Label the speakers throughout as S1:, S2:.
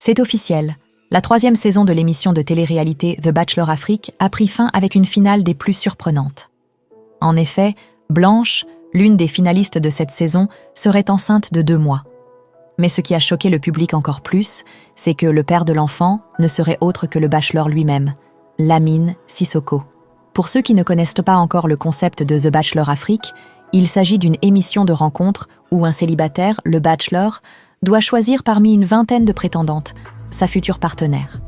S1: C'est officiel. La 3e saison de l'émission de télé-réalité The Bachelor Afrique a pris fin avec une finale des plus surprenantes. En effet, Blanche, l'une des finalistes de cette saison, serait enceinte de 2 mois. Mais ce qui a choqué le public encore plus, c'est que le père de l'enfant ne serait autre que le bachelor lui-même, Lamine Sissoko. Pour ceux qui ne connaissent pas encore le concept de The Bachelor Afrique, il s'agit d'une émission de rencontre où un célibataire, le bachelor, doit choisir parmi une vingtaine de prétendantes, sa future partenaire.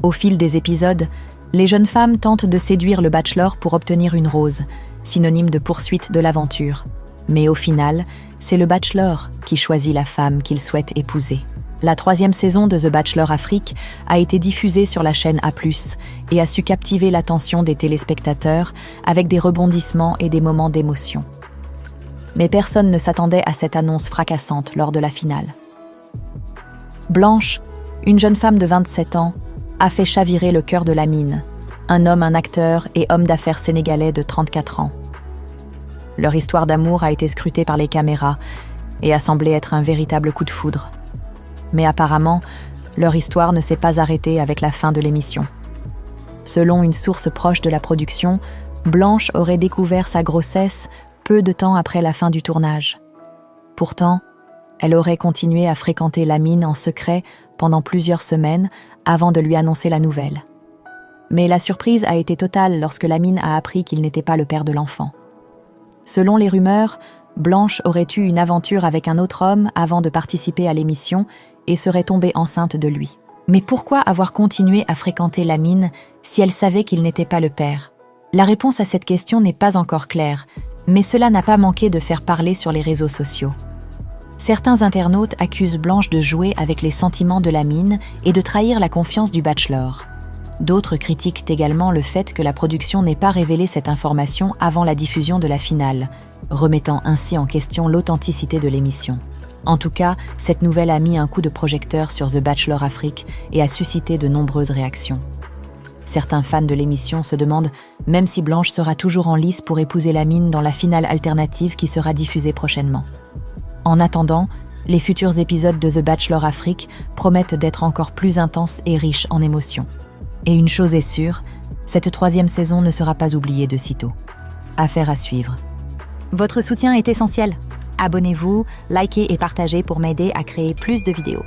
S1: Au fil des épisodes, les jeunes femmes tentent de séduire le bachelor pour obtenir une rose, synonyme de poursuite de l'aventure. Mais au final, c'est le bachelor qui choisit la femme qu'il souhaite épouser. La 3e saison de The Bachelor Afrique a été diffusée sur la chaîne A+, et a su captiver l'attention des téléspectateurs avec des rebondissements et des moments d'émotion. Mais personne ne s'attendait à cette annonce fracassante lors de la finale. Blanche, une jeune femme de 27 ans, a fait chavirer le cœur de Lamine, un acteur et homme d'affaires sénégalais de 34 ans. Leur histoire d'amour a été scrutée par les caméras et a semblé être un véritable coup de foudre. Mais apparemment, leur histoire ne s'est pas arrêtée avec la fin de l'émission. Selon une source proche de la production, Blanche aurait découvert sa grossesse peu de temps après la fin du tournage. Pourtant, elle aurait continué à fréquenter Lamine en secret pendant plusieurs semaines avant de lui annoncer la nouvelle. Mais la surprise a été totale lorsque Lamine a appris qu'il n'était pas le père de l'enfant. Selon les rumeurs, Blanche aurait eu une aventure avec un autre homme avant de participer à l'émission et serait tombée enceinte de lui. Mais pourquoi avoir continué à fréquenter Lamine si elle savait qu'il n'était pas le père? La réponse à cette question n'est pas encore claire, mais cela n'a pas manqué de faire parler sur les réseaux sociaux. Certains internautes accusent Blanche de jouer avec les sentiments de Lamine et de trahir la confiance du bachelor. D'autres critiquent également le fait que la production n'ait pas révélé cette information avant la diffusion de la finale, remettant ainsi en question l'authenticité de l'émission. En tout cas, cette nouvelle a mis un coup de projecteur sur The Bachelor Afrique et a suscité de nombreuses réactions. Certains fans de l'émission se demandent même si Blanche sera toujours en lice pour épouser Lamine dans la finale alternative qui sera diffusée prochainement. En attendant, les futurs épisodes de The Bachelor Afrique promettent d'être encore plus intenses et riches en émotions. Et une chose est sûre, cette 3e saison ne sera pas oubliée de sitôt. Affaire à suivre. Votre soutien est essentiel. Abonnez-vous, likez et partagez pour m'aider à créer plus de vidéos.